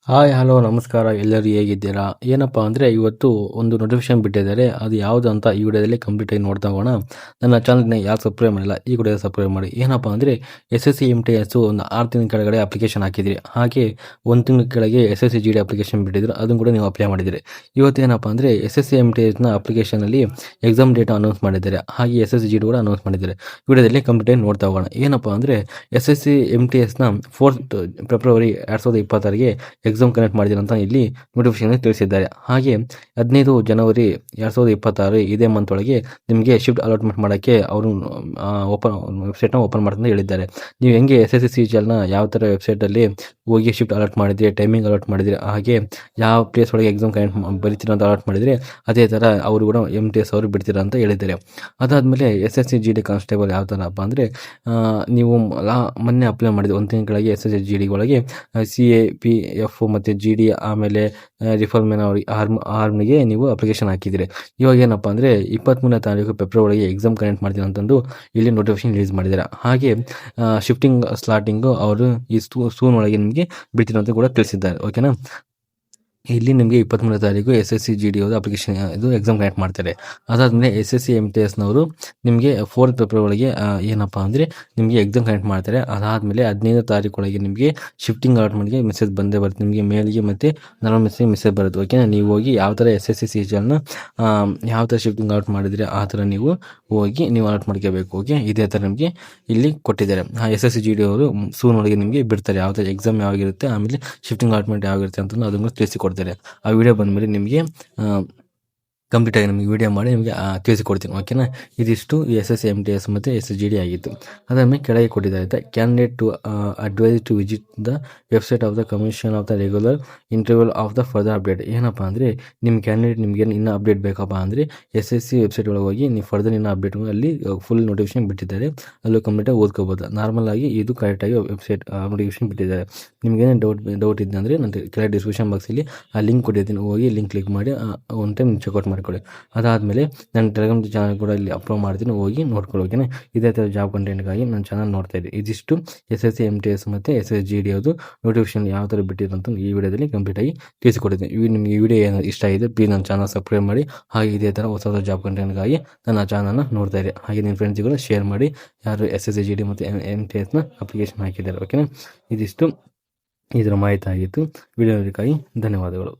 Hi hello ನಮಸ್ಕಾರ, ಎಲ್ಲರೂ ಹೇಗಿದ್ದೀರಾ? ಏನಪ್ಪ ಅಂದರೆ ಇವತ್ತು ಒಂದು ನೋಟಿಫಿಕೇಶನ್ ಬಿಟ್ಟಿದ್ದಾರೆ. ಅದು ಯಾವುದು ಅಂತ ಈ ವಿಡಿಯೋದಲ್ಲಿ ಕಂಪ್ಲೀಟಾಗಿ ನೋಡ್ತಾ ಹೋಗೋಣ. ನನ್ನ ಚಾನಲ್ನ ಯಾರು ಸಬ್ಸ್ಕ್ರೈಬ್ ಮಾಡಿಲ್ಲ, ಈ ವಿಡಿಯೋ ಸಬ್ಸ್ಕ್ರೈಬ್ ಮಾಡಿ. ಏನಪ್ಪ ಅಂದರೆ SSC MTS ಒಂದು 6 ತಿಂಗಳ ಕೆಳಗಡೆ ಅಪ್ಲಿಕೇಶನ್ ಹಾಕಿದ್ರಿ. ಹಾಗೆ 1 ತಿಂಗಳ ಕೆಳಗೆ SSC GD ಅಪ್ಲಿಕೇಶನ್ ಬಿಟ್ಟಿದ್ರು, ಅದನ್ನು ಕೂಡ ನೀವು ಅಪ್ಲೈ ಮಾಡಿದ್ದೀರಿ. ಇವತ್ತು ಏನಪ್ಪ ಅಂದರೆ SSC MTSನ ಅಪ್ಲಿಕೇಶನಲ್ಲಿ ಎಕ್ಸಾಮ್ ಡೇಟ್ ಅನೌನ್ಸ್ ಮಾಡಿದ್ದಾರೆ. ಹಾಗೆ SSC GD ಕೂಡ ಅನೌನ್ಸ್ ಮಾಡಿದ್ದಾರೆ. ವಿಡಿಯೋದಲ್ಲಿ ಕಂಪ್ಲೀಟಾಗಿ ನೋಡ್ತಾ ಹೋಗೋಣ. ಏನಪ್ಪ ಅಂದರೆ SSC MTSನ 4th ಫೆಬ್ರವರಿ 2026ಗೆ ಎಕ್ಸಾಮ್ ಕಂಡಕ್ಟ್ ಮಾಡಿದ್ದಾರೆ ಅಂತ ಇಲ್ಲಿ ನೋಟಿಫಿಕೇಶನ್ ತಿಳಿಸಿದ್ದಾರೆ. ಹಾಗೆ 15 ಜನವರಿ 2026 ಇದೇ ಮಂತ್ ಒಳಗೆ ನಿಮಗೆ ಶಿಫ್ಟ್ ಅಲಾಟ್ಮೆಂಟ್ ಮಾಡೋಕ್ಕೆ ಅವರು ವೆಬ್ಸೈಟ್ನ ಓಪನ್ ಮಾಡ್ತಾ ಹೇಳಿದ್ದಾರೆ. ನೀವು ಹೆಂಗೆ SSC CGLನ ಯಾವ ಥರ ವೆಬ್ಸೈಟಲ್ಲಿ ಹೋಗಿ ಶಿಫ್ಟ್ ಅಲಾಟ್ ಮಾಡಿದ್ರಿ, ಟೈಮಿಂಗ್ ಅಲಾಟ್ ಮಾಡಿದ್ರಿ, ಹಾಗೆ ಯಾವ ಪ್ಲೇಸ್ ಒಳಗೆ ಎಕ್ಸಾಮ್ ಕಂಡಕ್ಟ್ ಬರೀತೀರ ಅಂತ ಅಲಾಟ್ ಮಾಡಿದರೆ ಅದೇ ಥರ ಅವರು ಕೂಡ MTS ಅವರು ಬಿಡ್ತೀರಾ ಅಂತ ಹೇಳಿದ್ದಾರೆ. ಅದಾದಮೇಲೆ SSC GD ಕಾನ್ಸ್ಟೇಬಲ್ ಯಾವ ಥರಪ್ಪ ಅಂದರೆ ನೀವು ಮೊನ್ನೆ ಅಪ್ಲೈ ಮಾಡಿದ 1 ತಿಂಗಳ ಕೆಳಗೆ SSC GD ಒಳಗೆ CAPF ಮತ್ತು GD ಆಮೇಲೆ ರಿಫಾರ್ಮೆನ್ ಆರ್ಮಿಗೆ ನೀವು ಅಪ್ಲಿಕೇಶನ್ ಹಾಕಿದ್ದೀರಿ. ಇವಾಗ ಏನಪ್ಪ ಅಂದರೆ 23ನೇ ತಾರೀಕು ಫೆಬ್ರವರಿಗೆ ಎಕ್ಸಾಮ್ ಕಂಡಕ್ಟ್ ಮಾಡ್ತೀನಿ ಅಂತಂದು ಇಲ್ಲಿ ನೋಟಿಫಿಕೇಶನ್ ರಿಲೀಸ್ ಮಾಡಿದ್ದಾರೆ. ಹಾಗೆ ಶಿಫ್ಟಿಂಗ್ ಸ್ಲಾಟಿಂಗು ಅವರು ಈ ಸೂನ್ ಒಳಗೆ ನಿಮಗೆ ಬಿಡ್ತೀನಿ ಅಂತ ಕೂಡ ತಿಳಿಸಿದ್ದಾರೆ. ಓಕೆನಾ, ಇಲ್ಲಿ ನಿಮಗೆ 23ನೇ ತಾರೀಕು SSC GD ಅಪ್ಲಿಕೇಶನ್ ಇದು ಎಕ್ಸಾಮ್ ಕಂಡಕ್ಟ್ ಮಾಡ್ತಾರೆ. ಅದಾದಮೇಲೆ SSC MTSನವರು ನಿಮಗೆ 4th ಫೆಬ್ರವರಿಗೆ ಏನಪ್ಪ ಅಂದರೆ ನಿಮಗೆ ಎಕ್ಸಾಮ್ ಕಂಡಕ್ಟ್ ಮಾಡ್ತಾರೆ. ಅದಾದಮೇಲೆ 15ನೇ ತಾರೀಕು ಒಳಗೆ ನಿಮಗೆ ಶಿಫ್ಟಿಂಗ್ ಅಲಾಟ್ಮೆಂಟ್ಗೆ ಮೆಸೇಜ್ ಬಂದೇ ಬರುತ್ತೆ, ನಿಮಗೆ ಮೇಲ್ಗೆ ಮತ್ತು ನಾರ್ಮಲ್ ಮೆಸೇಜ್ ಬರುತ್ತೆ. ಓಕೆನಾ, ನೀವು ಹೋಗಿ ಯಾವ ಥರ SSC CGLನ ಯಾವ ಥರ ಶಿಫ್ಟಿಂಗ್ ಅಲಾಟ್ ಮಾಡಿದರೆ ಆ ಥರ ನೀವು ಹೋಗಿ ನೀವು ಅಲಾಟ್ ಮಾಡ್ಕೋಬೇಕು. ಓಕೆ, ಇದೇ ಥರ ನಿಮಗೆ ಇಲ್ಲಿ ಕೊಟ್ಟಿದ್ದಾರೆ. SSC GD ಅವರು ಸೂನ್ ಒಳಗೆ ನಿಮಗೆ ಬಿಡ್ತಾರೆ, ಯಾವ ಥರ ಎಕ್ಸಾಮ್ ಯಾವಾಗಿರುತ್ತೆ, ಆಮೇಲೆ ಶಿಫ್ಟಿಂಗ್ ಅಲಾಟ್ಮೆಂಟ್ ಯಾವಾಗಿರುತ್ತೆ ಅಂತ ಅದನ್ನು ತಿಳಿಸಿಕೊಡ್ತಾರೆ. ಆ ವಿಡಿಯೋ ಬಂದಮೇಲೆ ನಿಮಗೆ ಕಂಪ್ಲೀಟಾಗಿ ನಿಮಗೆ ವಿಡಿಯೋ ಮಾಡಿ ನಿಮಗೆ ತಿಳಿಸಿಕೊಡ್ತೀನಿ. ಓಕೆನಾ, ಇದಿಷ್ಟು SSC MTS ಮತ್ತು SSC GD ಆಗಿತ್ತು. ಅದಾದಮೇಲೆ ಕೆಳಗೆ ಕೊಟ್ಟಿದ್ದಾರೆ candidate to advise to visit the website of the commission of the regular interval of the further update. ಏನಪ್ಪ ಅಂದರೆ ನಿಮ್ಮ ಕ್ಯಾಂಡಿಡೇಟ್ ನಿಮಗೆ ಇನ್ನೂ ಅಪ್ಡೇಟ್ ಬೇಕಪ್ಪ ಅಂದರೆ SSC ವೆಬ್ಸೈಟ್ ಒಳಗೆ ಹೋಗಿ ನೀವು ಫರ್ದರ್ ಇನ್ನೂ ಅಪ್ಡೇಟ್ ಅಲ್ಲಿ ಫುಲ್ ನೋಟಿಫಿಕೇಶನ್ ಬಿಟ್ಟಿದ್ದಾರೆ, ಅಲ್ಲೂ ಕಂಪ್ಲೀಟಾಗಿ ಓದ್ಕೋಬೋದು. ನಾರ್ಮಲ್ ಆಗಿ ಇದು ಕರೆಕ್ಟಾಗಿ ವೆಬ್ಸೈಟ್ ನೋಟಿಫಿಕೇಶನ್ ಬಿಟ್ಟಿದ್ದಾರೆ. ನಿಮಗೇನೇ ಡೌಟ್ ಇದೆ ಅಂದರೆ ನಾನು ಕೆಳಗೆ ಡಿಸ್ಕ್ರಿಪ್ಷನ್ ಬಾಕ್ಸಲ್ಲಿ ಆ ಲಿಂಕ್ ಕೊಟ್ಟಿದ್ದೀನಿ, ಹೋಗಿ ಲಿಂಕ್ ಕ್ಲಿಕ್ ಮಾಡಿ ಒಂದು ಟೈಮ್ ಚೆಕ್ಔಟ್ ಮಾಡಿಕೊಳ್ಳಿ. ಅದಾದಮೇಲೆ ನನ್ನ ಟೆಲಿಗ್ರಾಮ್ ಚಾನಲ್ ಕೂಡ ಇಲ್ಲಿ ಅಪ್ಲೋಡ್ ಮಾಡ್ತೀನಿ, ಹೋಗಿ ನೋಡ್ಕೊಳ್ಳಿ. ಓಕೆನಾ, ಇದೇ ಥರ ಜಾಬ್ ಕಂಟೆಂಟ್ಗಾಗಿ ನನ್ನ ಚಾನಲ್ ನೋಡ್ತಾ ಇದ್ದೆ. ಇದಿಷ್ಟು SSC MTS ಮತ್ತು SSC GD ನೋಟಿಫಿಕೇಶನ್ ಯಾವ ಥರ ಬಿಟ್ಟಿದೆ ಅಂತ ಈ ವಿಡಿಯೋದಲ್ಲಿ ಕಂಪ್ಲೀಟಾಗಿ ತಿಳಿಸಿಕೊಟ್ಟಿದ್ದೀನಿ. ನಿಮಗೆ ಈ ವಿಡಿಯೋ ಏನು ಇಷ್ಟ ಆಗಿದೆ ಪ್ಲೀಸ್ ನನ್ನ ಚಾನಲ್ ಸಬ್ಸ್ಕ್ರೈಬ್ ಮಾಡಿ. ಹಾಗೆ ಇದೇ ಥರ ಹೊಸ ಜಾಬ್ ಕಂಟೆಂಟ್ಗಾಗಿ ನನ್ನ ಚಾನಲ್ನ ನೋಡ್ತಾ ಇರಿ. ಹಾಗೆ ನಿಮ್ಮ ಫ್ರೆಂಡ್ಸ್ಗಳು ಶೇರ್ ಮಾಡಿ ಯಾರು SSC GD ಮತ್ತು MTSನ ಅಪ್ಲಿಕೇಶನ್ ಹಾಕಿದ್ದಾರೆ. ಓಕೆನಾ, ಇದಿಷ್ಟು ಇದರ ಮಾಹಿತಿ ಆಗಿತ್ತು. ವಿಡಿಯೋದಕ್ಕಾಗಿ ಧನ್ಯವಾದಗಳು.